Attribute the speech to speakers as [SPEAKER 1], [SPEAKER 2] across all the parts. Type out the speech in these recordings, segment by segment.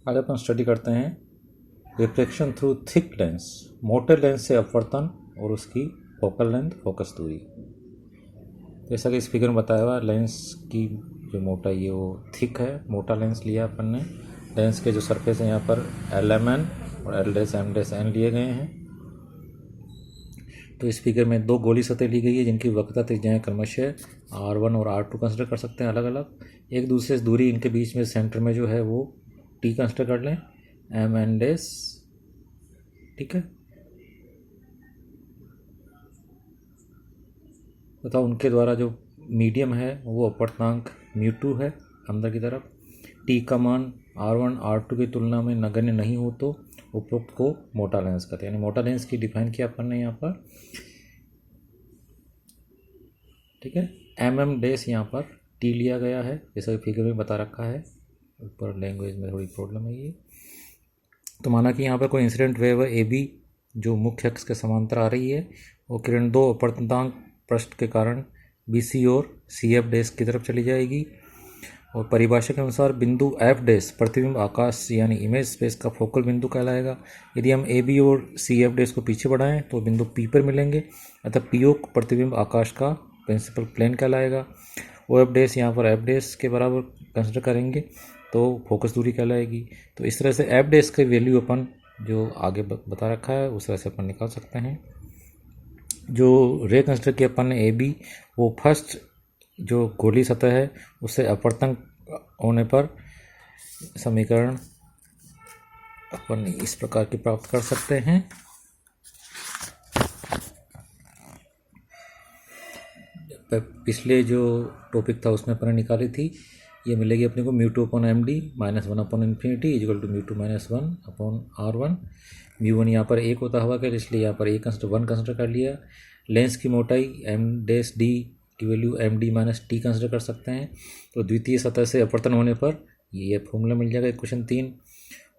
[SPEAKER 1] आज अपन स्टडी करते हैं रिफ्लेक्शन थ्रू थिक लेंस, मोटे लेंस से अपवर्तन और उसकी फोकल लेंथ, फोकस दूरी। जैसा कि इस फिगर में बताया हुआ, लेंस की जो मोटाई है वो थिक है, मोटा लेंस लिया अपन ने। लेंस के जो सरफेस है यहाँ पर LMN और L'MN लिए गए हैं। तो इस फिगर में दो गोली सतह ली गई है जिनकी वक्रता त्रिज्याएं क्रमशः R1 और R2 कंसिडर कर सकते हैं अलग अलग। एक दूसरे से दूरी इनके बीच में सेंटर में जो है वो T कंसिडर कर लें, M&S, ठीक है। तथा उनके द्वारा जो मीडियम है वो अपवर्तनांक μ2 है अंदर की तरफ। T का मान R1 R2 की तुलना में नगण्य नहीं हो तो उपरोक्त को मोटा लेंस कहते हैं। यानी मोटा लेंस की डिफाइन किया अपन ने यहाँ पर, ठीक है। mm' यहाँ पर T लिया गया है जैसा कि फिगर में बता रखा है। ऊपर लैंग्वेज में थोड़ी प्रॉब्लम है ये। तो माना कि यहाँ पर कोई इंसिडेंट वेव है AB जो मुख्य अक्ष के समांतर आ रही है, वो किरण दो अपवर्तनांक पृष्ठ के कारण BC और CF' की तरफ चली जाएगी। और परिभाषा के अनुसार बिंदु F' प्रतिबिंब आकाश यानी इमेज स्पेस का फोकल बिंदु कहलाएगा। यदि हम AB और CF' को पीछे बढ़ाएं तो बिंदु P पर मिलेंगे, अतः PO प्रतिबिंब आकाश का प्रिंसिपल प्लेन कहलाएगा। OF' यहाँ पर F' के बराबर कंसिडर करेंगे तो फोकस दूरी कहलाएगी। तो इस तरह से F' की वैल्यू अपन जो आगे बता रखा है उस तरह से अपन निकाल सकते हैं। जो रे कंसिडर किया अपन ने AB, वो फर्स्ट जो गोली सतह है उससे अपवर्तन होने पर समीकरण अपन इस प्रकार की प्राप्त कर सकते हैं। पिछले जो टॉपिक था उसमें अपन ने निकाली थी, ये मिलेगी अपने को μ2/md -1/∞ इक्वल टू μ2 -1/R1। μ1 यहाँ पर 1 होता हुआ क्या, इसलिए यहाँ पर 1 कंसिडर कर लिया। लेंस की मोटाई M' की वैल्यू MD - T कंसिडर कर सकते हैं। तो द्वितीय सतह से अपवर्तन होने पर ये फॉर्मूला मिल जाएगा इक्वेशन 3।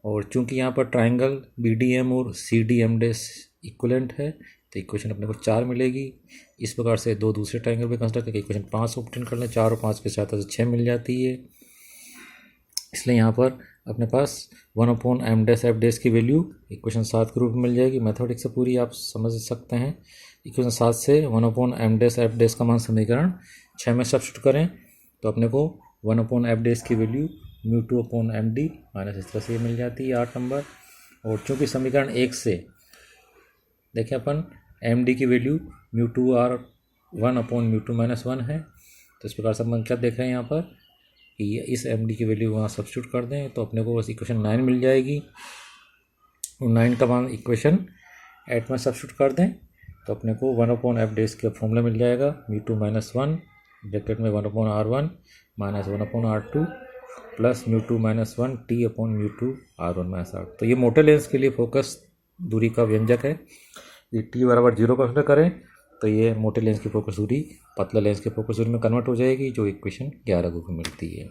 [SPEAKER 1] और चूंकि यहाँ पर ट्राइंगल BDM और CDM' इक्वलेंट है तो इक्वेशन अपने को 4 मिलेगी। इस प्रकार से दो दूसरे ट्राइंगल भी कंसिडर करके इक्वेशन 5 ऑब्टेन कर लें। 4 और 5 के साथ 6 मिल जाती है। इसलिए यहाँ पर अपने पास 1/m' की वैल्यू इक्वेशन 7 के रूप में मिल जाएगी। मैथमेटिक्स से पूरी आप समझ सकते हैं। इक्वेशन 7 से 1/m' का मान समीकरण 6 में सब्स्टिट्यूट करें तो अपने को 1/f' की वैल्यू μ2/md इस तरह से मिल जाती है 8 नंबर। और चूँकि समीकरण 1 से देखें अपन md की वैल्यू μ2R1/μ2 -1 है, तो इस प्रकार से अपन क्या देख रहे हैं यहाँ पर कि इस md की वैल्यू वहाँ सब्स्टिट्यूट कर दें तो अपने को बस इक्वेशन 9 मिल जाएगी। 9 का मान इक्वेशन 8 में सब्स्टिट्यूट कर दें तो अपने को 1/f' का फॉर्मूला मिल जाएगा μ2 -1 ब्रैकेट में 1/R1 -1/R2 plus μ2 -1 T/μ2R1 -R। तो ये मोटे लेंस के लिए फोकस दूरी का व्यंजक है। यदि T बराबर 0 कंसिडर करें तो ये मोटे लेंस की फोकस दूरी पतले लेंस के फोकस दूरी में कन्वर्ट हो जाएगी, जो इक्वेशन 11 को मिलती है।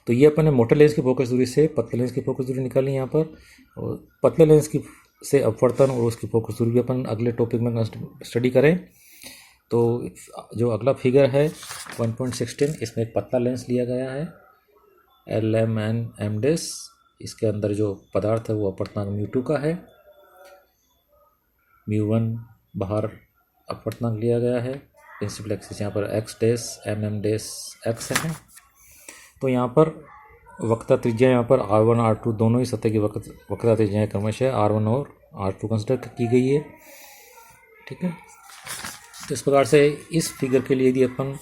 [SPEAKER 1] तो ये अपन ने मोटे लेंस की फोकस दूरी से पतले लेंस की फोकस दूरी निकाली यहाँ पर। और पतले लेंस की से अपवर्तन और उसकी फोकस दूरी भी अपन अगले टॉपिक में स्टडी करें। तो जो अगला फिगर है 1.16, इसमें एक पतला लेंस लिया गया है LMN M'। इसके अंदर जो पदार्थ है वो अपवर्तनांक μ2 का है। μ1 बाहर अपवर्तनांक लिया गया है। प्रिंसिपल एक्सिस यहाँ पर X' MM' है। तो यहाँ पर वक्रता त्रिज्या यहाँ पर R1 R2 दोनों ही सतह की वक्रता त्रिज्याएं क्रमशः R1 और R2 कंसिडर की गई है, ठीक है। तो इस प्रकार से इस फिगर के लिए यदि अपन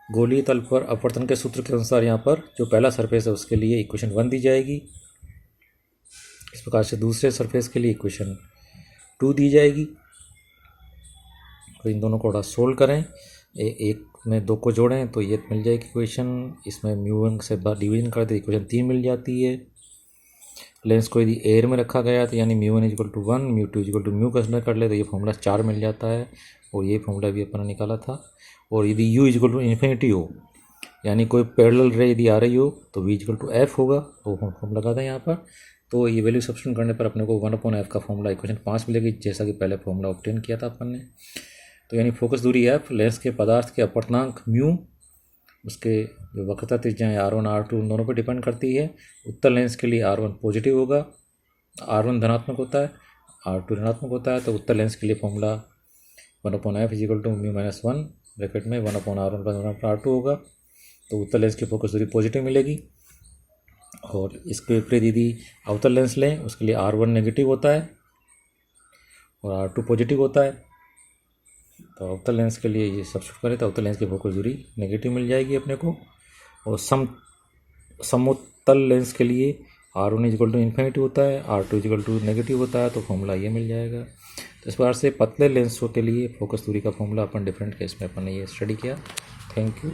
[SPEAKER 1] गोलीय तल पर अपवर्तन के सूत्र के अनुसार यहाँ पर जो पहला सरफेस है उसके लिए इक्वेशन 1 दी जाएगी। इस प्रकार से दूसरे सरफेस के लिए इक्वेशन 2 दी जाएगी। तो इन दोनों को थोड़ा सोल्व करें, एक में 2 को जोड़ें तो ये मिल जाएगी इक्वेशन। इसमें μ1 से डिवीजन कर दे इक्वेशन 3 मिल जाती है। लेंस को यदि एयर में रखा गया तो यानी μ1 = 1 μ2 = μ कंसिडर कर ले तो ये फॉर्मूला 4 मिल जाता है। और ये फॉर्मूला भी अपन ने निकाला था। और यदि u = हो यानी कोई पैरेलल रे यदि आ रही हो तो v = f होगा, तो फॉर्मूला लगा दें यहाँ पर। तो ये वैल्यू सब्स्टिट्यूट करने पर अपने को 1/f का फॉर्मूला इक्वेशन 5 मिलेगी, जैसा कि पहले फॉर्मूला ऑब्टेन किया था अपन ने। तो यानी फोकस दूरी f, लेंस के पदार्थ के अपवर्तनांक μ उसके जो वक्रता त्रिज्याएँ R1 R2 उन दोनों पर डिपेंड करती है। उत्तर लेंस के लिए R1 पॉजिटिव होगा, R1 धनात्मक होता है, R2 ऋणात्मक होता है। तो उत्तर लेंस के लिए formula 1/f is equal to mu minus 1 bracket में 1/R1 प्लस 1/R2 होगा। तो उत्तर लेंस की फोकस दूरी पॉजिटिव मिलेगी। और इसके विपरीत यदि अवतल लेंस लें उसके लिए R1 नेगेटिव होता है और R2 पॉजिटिव होता है। तो अवतल लेंस के लिए ये सब्स्टिट्यूट करें तो अवतल लेंस की फोकस दूरी नेगेटिव मिल जाएगी अपने को। और समोत्तल लेंस के लिए R1 इजिकल टू इन्फिनिटी होता है, R2 इजिकल टू नेगेटिव होता है। तो फॉर्मूला ये मिल जाएगा। तो इस प्रकार से पतले लेंसों के लिए फोकस दूरी का फॉर्मूला अपन डिफरेंट केस में अपन ने ये स्टडी किया। Thank you.